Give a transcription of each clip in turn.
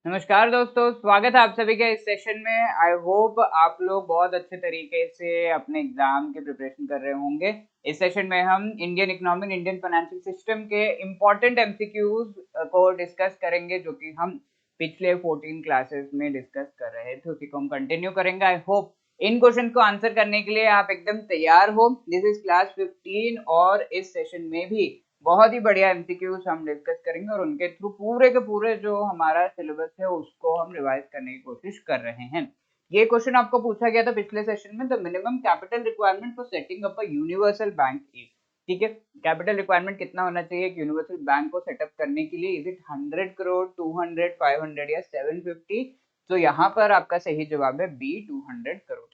नमस्कार दोस्तों, स्वागत है आप सभी का इस सेशन में। आई होप आप लोग बहुत अच्छे तरीके से अपने एग्जाम की प्रिपरेशन कर रहे होंगे। इस सेशन में हम Indian economy, Indian financial system के इम्पोर्टेंट एमसीक्यूज को डिस्कस करेंगे, जो कि हम पिछले 14 क्लासेस में डिस्कस कर रहे थे, उसी को हम कंटिन्यू करेंगे। आई होप इन क्वेश्चन को आंसर करने के लिए आप एकदम तैयार हो। दिस इज क्लास 15 और इस सेशन में भी बहुत ही बढ़िया एमसीक्यूज हम डिस्कस करेंगे और उनके थ्रू पूरे के पूरे जो हमारा सिलेबस है उसको हम रिवाइज करने की कोशिश कर रहे हैं। ये क्वेश्चन आपको पूछा गया था पिछले सेशन में। The minimum capital requirement for setting up a universal bank is, ठीक है, कैपिटल रिक्वायरमेंट कितना होना चाहिए एक यूनिवर्सल बैंक को सेटअप करने के लिए? इज इट 100 करोड़, 200, 500 या 750? तो यहाँ पर आपका सही जवाब है बी, 200 crore.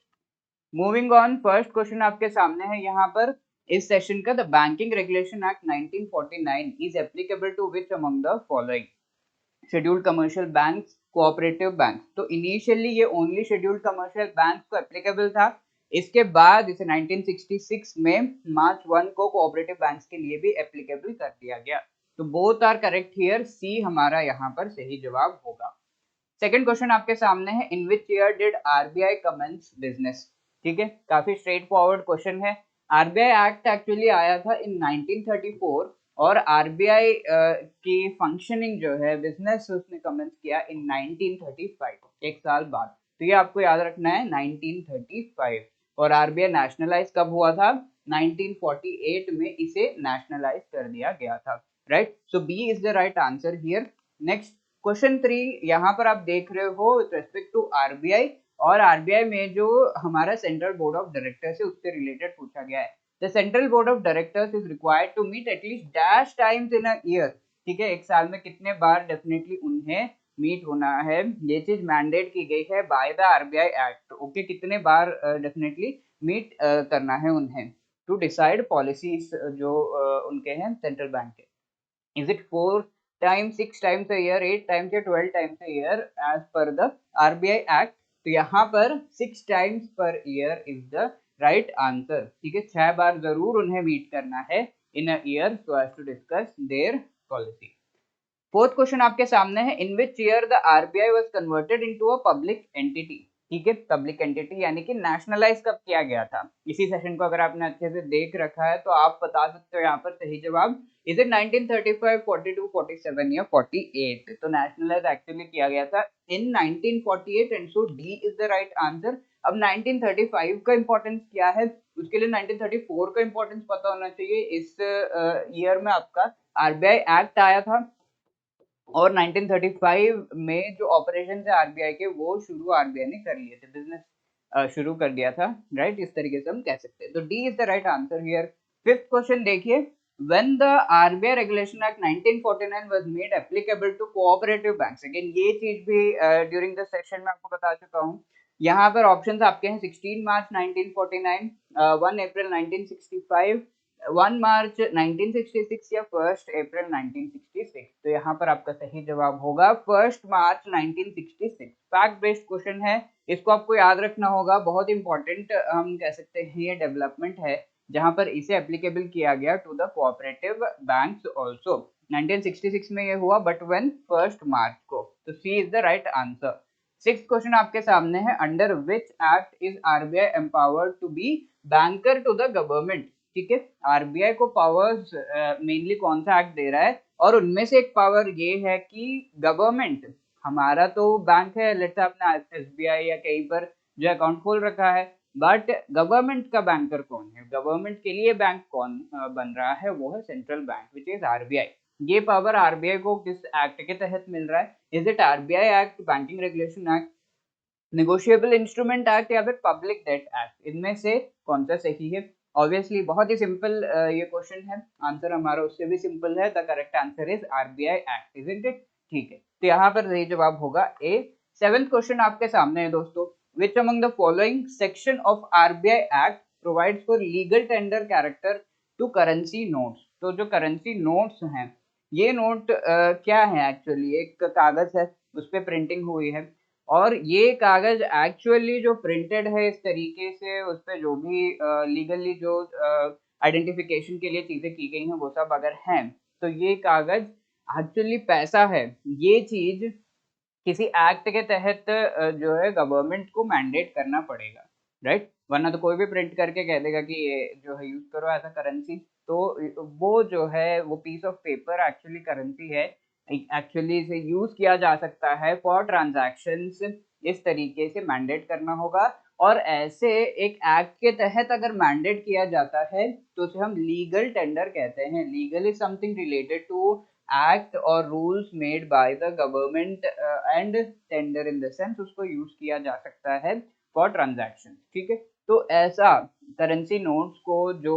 Moving on, first question आपके सामने है यहाँ पर इस सेशन का। The banking regulation act 1949 is applicable to which among the following? Scheduled commercial banks, cooperative bank. तो इनिशियली ये ओनली शेड्यूल्ड कमर्शियल बैंक को एप्लीकेबल था। इसके बाद इसे 1966 में मार्च 1 को कोऑपरेटिव बैंक्स के लिए भी एप्लीकेबल कर दिया गया। तो बोथ आर करेक्ट हियर, सी हमारा यहाँ पर सही जवाब होगा। सेकंड क्वेश्चन आपके सामने है, in which year did RBI commence business? ठीक है, काफी स्ट्रेट फॉरवर्ड क्वेश्चन है। आरबीआई एक्ट एक्चुअली आया था इन 1934 और आरबीआई की फंक्शनिंग जो है, बिजनेस उसने कमेंस किया इन 1935, एक साल बाद। तो ये आपको याद रखना है, 1935। और आरबीआई नेशनलाइज कब हुआ था? 1948 में इसे नेशनलाइज कर दिया गया था। Right, so B is the right answer here. Next question 3 यहाँ पर आप देख रहे हो विद रिस्पेक्ट टू आरबीआई, और आरबीआई में जो हमारा सेंट्रल बोर्ड ऑफ डायरेक्टर्स है उससे रिलेटेड पूछा गया है। The central board of directors is required to meet at least dash times in a year. ठीक है, एक साल में कितने बार डेफिनेटली उन्हें मीट होना है, ये चीज मैंडेट की गई है by the RBI act. Okay, कितने बार डेफिनेटली मीट करना है उन्हें टू डिसाइड पॉलिसीज जो उनके हैं सेंट्रल बैंक के। Is it 4 times, 6 times a year, 8 times या 12 times a year as per the RBI Act? तो यहाँ पर 6 times per year is the right answer। ठीक है, 6 बार जरूर उन्हें मीट करना है in a year so as to discuss their policy। Fourth question आपके सामने है, in which year the RBI was converted into a public entity? ठीक है, पब्लिक एंटिटी यानी कि नेशनलाइज कब किया गया था? इसी सेशन को अगर आपने अच्छे से देख रखा है तो आप बता सकते हो यहाँ पर सही जवाब। इज इट 1935, 42, 47 या 48? तो नेशनलाइज एक्चुअली किया गया था इन 1948 and so D is the right answer. अब 1935 का इंपॉर्टेंस क्या है, उसके लिए 1934 का इंपॉर्टेंस पता होना चाहिए। इस ईयर में आपका आरबीआई एक्ट आया था और 1935 में जो ऑपरेशन है आरबीआई के वो शुरू आरबीआई ने कर लिए थे, बिजनेस शुरू कर दिया था। राइट, इस तरीके से हम कह सकते हैं। तो D is the right answer here. Fifth question देखिए, when the RBI regulation act 1949 was made applicable to cooperative banks? Again ये चीज भी ड्यूरिंग द सेशन में आपको बता चुका हूँ। यहाँ पर ऑप्शंस आपके हैं 16 मार्च 1949, 1 अप्रैल 1965, 1 मार्च 1966 या 1 अप्रैल 1966। तो यहाँ पर आपका सही जवाब होगा 1 मार्च 1966। फैक्ट बेस्ड क्वेश्चन है, इसको आपको याद रखना होगा। बहुत इंपॉर्टेंट हम कह सकते हैं ये डेवलपमेंट है जहां पर इसे एप्लीकेबल किया गया to the cooperative banks also. 1966 में ये हुआ, बट व्हेन 1 मार्च को। तो C is the right answer. Sixth question आपके सामने है, under which act is RBI empowered to be banker to the government? ठीक है, आरबीआई को पावर्स मेनली कौन सा एक्ट दे रहा है, और उनमें से एक पावर ये है कि गवर्नमेंट, हमारा तो बैंक है, लेट्स से आपने एसबीआई या कहीं पर जो अकाउंट खोल रखा है, बट गवर्नमेंट का बैंकर कौन है, गवर्नमेंट के लिए बैंक कौन बन रहा है, वो है central bank which is RBI. ये पावर आरबीआई को किस एक्ट के तहत मिल रहा है? Is it RBI act, banking regulation act, negotiable instrument act या फिर पब्लिक डेट एक्ट? इनमें से कौन सा सही है? ऑब्वियसली बहुत ही सिंपल ये क्वेश्चन है, आंसर हमारा उससे भी सिंपल है। The correct answer is RBI act, isn't it? ठीक है, तो यहाँ पर सही जवाब होगा ए। सेवेंथ क्वेश्चन आपके सामने है दोस्तों, which among the following section of RBI act provides for legal tender character to currency notes? तो जो करेंसी नोट्स हैं, ये नोट क्या है एक्चुअली? एक कागज है, उस पर प्रिंटिंग हुई है, और ये कागज एक्चुअली जो प्रिंटेड है इस तरीके से, उस पर जो भी लीगली जो आइडेंटिफिकेशन के लिए चीजें की गई हैं वो सब अगर हैं, तो ये कागज एक्चुअली पैसा है। ये चीज किसी एक्ट के तहत जो है गवर्नमेंट को मैंडेट करना पड़ेगा, राइट? वरना तो कोई भी प्रिंट करके कह देगा कि ये जो है यूज करो एज अ करेंसी, तो वो जो है वो piece of paper actually currency है, एक्चुअली इसे यूज किया जा सकता है फॉर ट्रांजैक्शंस। इस तरीके से मैंडेट करना होगा, और ऐसे एक एक्ट के तहत अगर मैंडेट किया जाता है तो उसे हम लीगल टेंडर कहते हैं। Legal is something related to act or rules made by the government and tender in the sense उसको यूज किया जा सकता है फॉर ट्रांजैक्शन, ठीक है? तो ऐसा करेंसी नोट्स को जो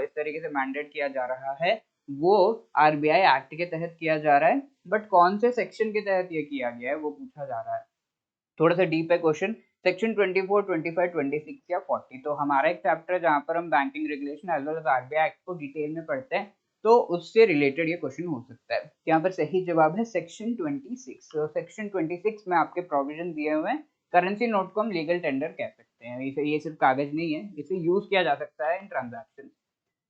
इस तरीके से मैंडेट किया जा रहा है वो आरबीआई एक्ट के तहत किया जा रहा है, बट कौन से सेक्शन के तहत ये किया गया है वो पूछा जा रहा है। थोड़ा सा डीप है क्वेश्चन। सेक्शन 24, 25, 26 या 40, तो हमारा एक चैप्टर है जहाँ पर हम banking regulation as well as RBI act को डिटेल में पढ़ते हैं, तो उससे रिलेटेड ये क्वेश्चन हो सकता है। यहाँ पर सही जवाब है सेक्शन 26। तो सेक्शन 26 में आपके प्रोविजन दिए हुए हैं, करेंसी नोट को हम लीगल टेंडर कह सकते हैं। इसे ये सिर्फ कागज नहीं है, इसे यूज किया जा सकता है इन ट्रांजैक्शन।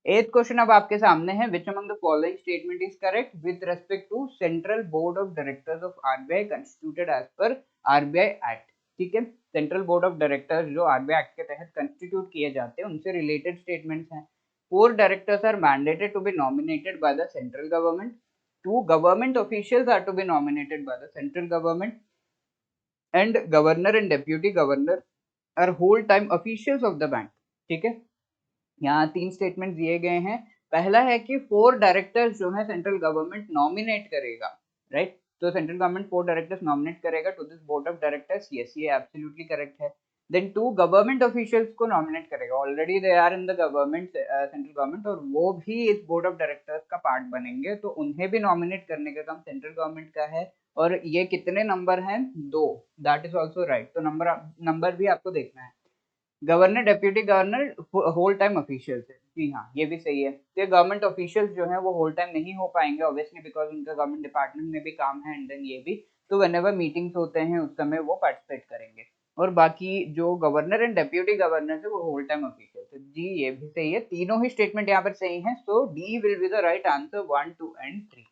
एथ क्वेश्चन अब आपके सामने है, which among the following statement is correct with respect to central board of directors of RBI constituted as per RBI act, ठीक है? सेंट्रल बोर्ड ऑफ डायरेक्टर्स जो आरबीआई एक्ट के तहत कंस्टिट्यूट किए जाते हैं उनसे रिलेटेड स्टेटमेंट्स हैं। 4 directors are mandated to be nominated by the central government. 2 government officials are to be nominated by the central government, and governor and deputy governor are whole time officials of the bank, ठीक है? यहाँ 3 statement दिए गए हैं। पहला है कि 4 directors जो है सेंट्रल गवर्नमेंट नॉमिनेट करेगा, राइट? तो सेंट्रल गवर्नमेंट 4 डायरेक्टर्स नॉमिनेट करेगा to this board of directors. Yes, ये एब्सोल्युटली करेक्ट है। देन 2 गवर्नमेंट ऑफिशियल्स को नॉमिनेट करेगा, already they are in the government, central government, और वो भी इस बोर्ड ऑफ डायरेक्टर्स का पार्ट बनेंगे, तो उन्हें भी नॉमिनेट करने का काम सेंट्रल गवर्नमेंट का है। और ये कितने नंबर हैं? 2, दैट इज ऑल्सो राइट। तो नंबर भी आपको देखना है। Governor, deputy governor whole time officials है, जी हाँ, ये भी सही है। तो गवर्नमेंट ऑफिशियल्स जो है वो होल टाइम नहीं हो पाएंगे ऑब्वियसली, बिकॉज उनका गवर्नमेंट डिपार्टमेंट में भी काम है, एंड देन ये भी, तो व्हेनेवर मीटिंग्स होते हैं उस समय वो पार्टिसिपेट करेंगे। और बाकी जो गवर्नर एंड डेप्यूटी गवर्नर है वो होल टाइम ऑफिशियल्स है, जी ये भी सही है। तीनों ही स्टेटमेंट यहाँ पर सही है, so D will be the right answer 1, 2 and 3।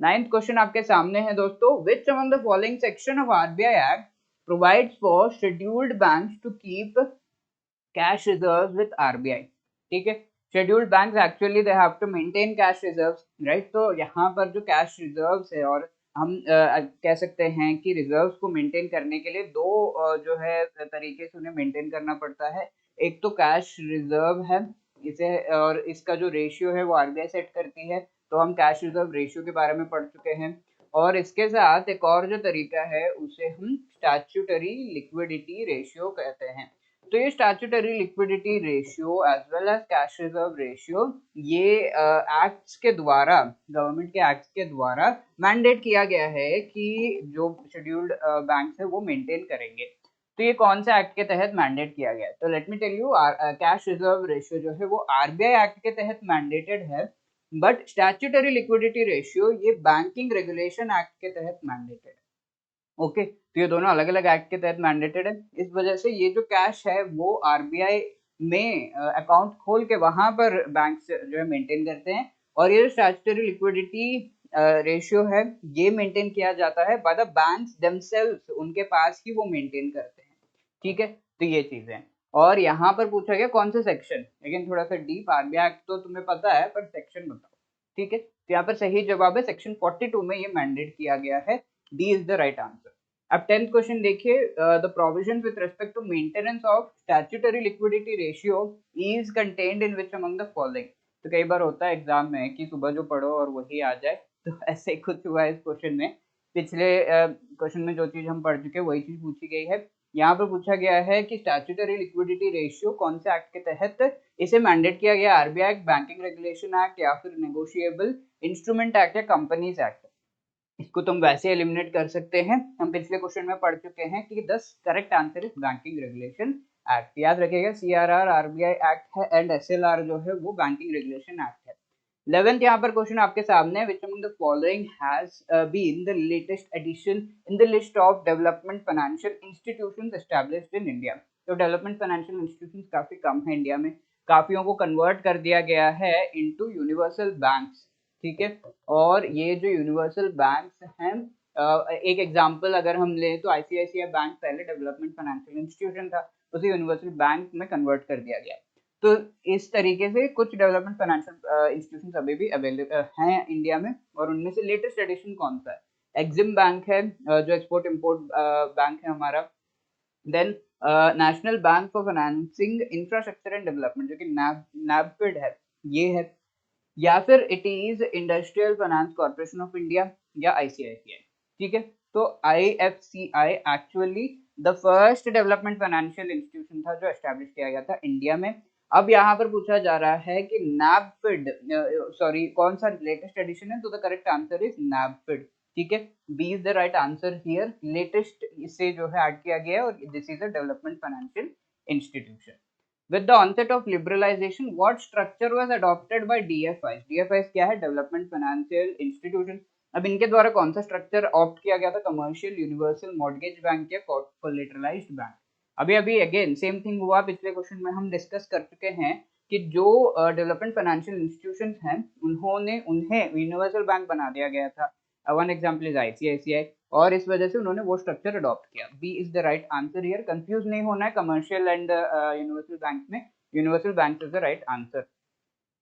Ninth question आपके सामने है दोस्तों, which among the following section of RBI act provides for scheduled banks to keep cash reserves with RBI, ठीक है? Scheduled banks actually they have to maintain cash reserves, right? तो यहाँ पर जो कैश रिजर्व्स है, और हम कह सकते हैं कि रिजर्व्स को मेंटेन करने के लिए दो जो है तरीके से उन्हें मेंटेन करना पड़ता है। एक तो कैश रिजर्व है इसे, और इसका जो रेशियो है वो आरबीआई सेट करती है, तो हम कैश रिजर्व रेशियो के बारे में पढ़ चुके हैं। और इसके साथ एक और जो तरीका है उसे हम स्टैट्यूटरी लिक्विडिटी रेशियो कहते हैं। तो ये statutory liquidity ratio as well as cash reserve ratio, ये एक्ट्स के द्वारा, गवर्नमेंट के एक्ट्स के द्वारा मैंडेट किया गया है कि जो शेड्यूल्ड बैंक्स है वो मेंटेन करेंगे। तो ये कौन से एक्ट के तहत मैंडेट किया गया है? तो let me tell you, cash reserve ratio जो है वो आरबीआई एक्ट के तहत मैंडेटेड है, बट स्टैट्यूटरी लिक्विडिटी रेशियो ये बैंकिंग रेगुलेशन एक्ट के तहत मैंडेटेड है। ओके, तो ये दोनों अलग अलग एक्ट के तहत मैंडेटेड है। इस वजह से ये जो कैश है वो आरबीआई में अकाउंट खोल के वहां पर बैंक जो है मेंटेन करते हैं, और ये जो स्टैट्यूटरी लिक्विडिटी रेशियो है ये मेंटेन किया जाता है बाय द बैंक्स देमसेल्व्स, उनके पास ही वो मेंटेन करते हैं, ठीक है? तो ये चीजें, और यहाँ पर पूछा गया कौन सा सेक्शन, लेकिन थोड़ा सा डीप, आरबीआई एक्ट तो तुम्हें पता है पर सेक्शन बताओ, ठीक है? तो यहाँ पर सही जवाब है सेक्शन 42 में ये मैंडेट किया गया है, D is the right answer. अब 10th क्वेश्चन देखिए, the provision with respect to maintenance of statutory liquidity ratio is contained in which among the following. तो कई बार होता है एग्जाम में कि सुबह जो पढ़ो और वही आ जाए, तो ऐसे ही कुछ हुआ है इस क्वेश्चन में। पिछले क्वेश्चन में जो चीज हम पढ़ चुके हैं वही चीज पूछी गई है। यहाँ पर पूछा गया है कि स्टैट्यूटरी लिक्विडिटी रेशियो कौन से एक्ट के तहत इसे मैंडेट किया गया, RBI act, banking regulation act, या फिर नेगोशिएबल इंस्ट्रूमेंट एक्ट, या कंपनीज एक्ट। इसको तुम वैसे एलिमिनेट कर सकते हैं, हम पिछले क्वेश्चन में पढ़ चुके हैं कि 10 correct answer is banking regulation act. याद रखिएगा, सीआरआर आरबीआई एक्ट है, एंड एसएलआर जो है वो बैंकिंग रेगुलेशन एक्ट है। 11th यहाँ पर क्वेश्चन आपके सामने है, which among the following has been the latest addition in the list of development financial institutions established in India. तो डेवलपमेंट फाइनेंशियल इंस्टीट्यूशंस काफी कम है इंडिया में, काफियों को कन्वर्ट कर दिया गया है इनटू यूनिवर्सल बैंक्स, ठीक है? और ये जो यूनिवर्सल बैंक्स हैं एक एग्जांपल अगर हम लें तो आईसीआईसीआई बैंक पहले डेवलपमेंट फाइनेंशियल इंस्टीट्यूशन था, उसे यूनिवर्सल बैंक में कन्वर्ट कर दिया गया। तो इस तरीके से कुछ डेवलपमेंट फाइनेंशियल इंस्टीट्यूशंस अभी भी अवेलेबल हैं इंडिया में, और उनमें से लेटेस्ट एडिशन कौन सा है? एक्सिम बैंक है, जो एक्सपोर्ट इंपोर्ट बैंक है हमारा। Then national bank for financing infrastructure and development, जो कि नैबफिड है, ये है। या फिर it is industrial finance corporation of India या आईसीआईसीआई। ठीक है, तो IFCI actually the first development financial institution था जो एस्टेब्लिश किया गया था इंडिया में। अब यहाँ पर पूछा जा रहा है कि नैबफिड, सॉरी कौन सा लेटेस्ट एडिशन है, तो the correct answer is NaBFID. ठीक है, B is the right answer here, latest इसे जो है ऐड किया गया है, और this is a development financial institution. With the onset of liberalization, what structure was adopted by DFIs? DFIs क्या है? Development Financial Institution। अब इनके द्वारा कौन सा स्ट्रक्चर ऑप्ट किया गया था? कमर्शियल यूनिवर्सल मॉर्गेज बैंक या कोलेटरलाइज्ड बैंक। अभी अभी अगेन सेम थिंग हुआ, पिछले क्वेश्चन में हम डिस्कस कर चुके हैं कि जो डेवलपमेंट फाइनेंशियल इंस्टीट्यूशन हैं उन्हें यूनिवर्सल बैंक बना दिया गया था। वन एग्जाम्पल इज आईसीआईसीआई, और इस वजह से उन्होंने वो स्ट्रक्चर अडॉप्ट किया। B is the right answer here, confuse नहीं होना है कमर्शियल एंड यूनिवर्सल बैंक में, universal bank is the right answer.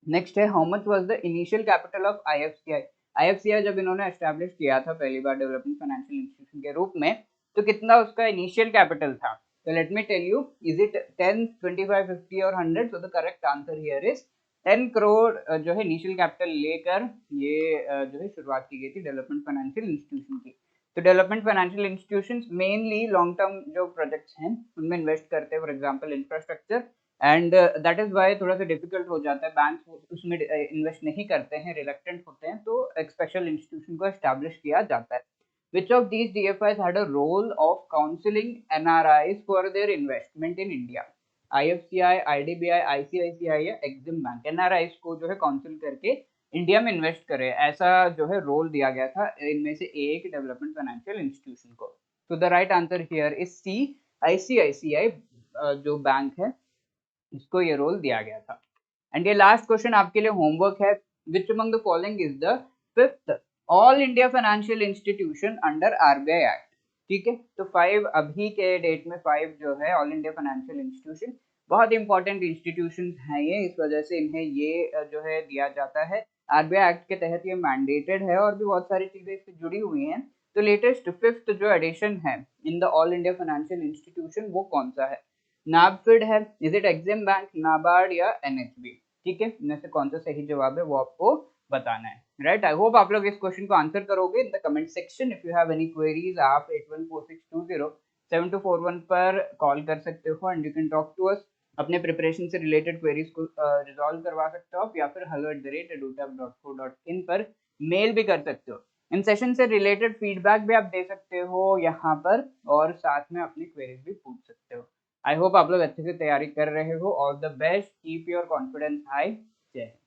Next है, how much was the initial capital of IFCI? IFCI जब इन्होंने एस्टैब्लिश किया था पहली बार डेवलपमेंट फाइनेंशियल इंस्टीट्यूशन के रूप में, तो कितना उसका इनिशियल कैपिटल था? तो let me tell you, is it 10, 25, 50 और 100? So the correct answer here is 10 crore जो है इनिशियल कैपिटल लेकर ये जो है शुरुआत की गई थी डेवलपमेंट फाइनेंशियल इंस्टीट्यूशन की। तो development financial institutions mainly long term जो प्रोजेक्ट्स हैं उनमें इन्वेस्ट करते हैं, for example infrastructure, and that is why थोड़ा सा डिफिकल्ट हो जाता है, बैंक उसमें इन्वेस्ट नहीं करते हैं, रिलक्टेंट होते हैं, तो एक स्पेशल इंस्टीट्यूशन को एस्टैब्लिश किया जाता है। Which of these DFIs had a role of counseling NRIs for their investment in India? IFCI, IDBI, ICICI या Exim Bank NRIs को जो है काउंसिल करके इंडिया में इन्वेस्ट करे, ऐसा जो है रोल दिया गया था इनमें से एक डेवलपमेंट फाइनेंशियल इंस्टीट्यूशन को। तो the right answer here is C, ICICI जो बैंक है इसको ये रोल दिया गया था। एंड ये लास्ट क्वेश्चन आपके लिए होमवर्क है, which among the following is the fifth all India financial institution under RBI act? ठीक है, तो 5 अभी के डेट में 5 जो है ऑल इंडिया फाइनेंशियल इंस्टीट्यूशन बहुत इंपॉर्टेंट इंस्टीट्यूशन हैं ये, इस वजह से इन्हें ये जो है दिया जाता है आरबीआई एक्ट के तहत, ये मैंडेटेड है, और भी बहुत सारी चीजें इससे जुड़ी हुई हैं। तो लेटेस्ट फिफ्थ जो एडिशन है in the all India financial institution वो कौन सा है? नाबफिड है, is it Exim bank, NABARD या एनएचबी? ठीक है, इनमें से कौन सा सही जवाब है वो आपको बताना है, राइट। आई होप आप लोग इस क्वेश्चन को आंसर करोगे in the comment section. If you have any queries आप 8146207241 पर कॉल कर सकते हो, and you can talk to us, अपने प्रिपरेशन से रिलेटेड क्वेरीज को रिजॉल्व करवा सकते हो आप, या फिर hello@edutech.co.in पर मेल भी कर सकते हो। इन सेशन से रिलेटेड फीडबैक भी आप दे सकते हो यहाँ पर, और साथ में अपनी क्वेरीज भी पूछ सकते हो। आई होप आप लोग अच्छे से तैयारी कर रहे हो। All the best, keep your confidence high. जय हिंद।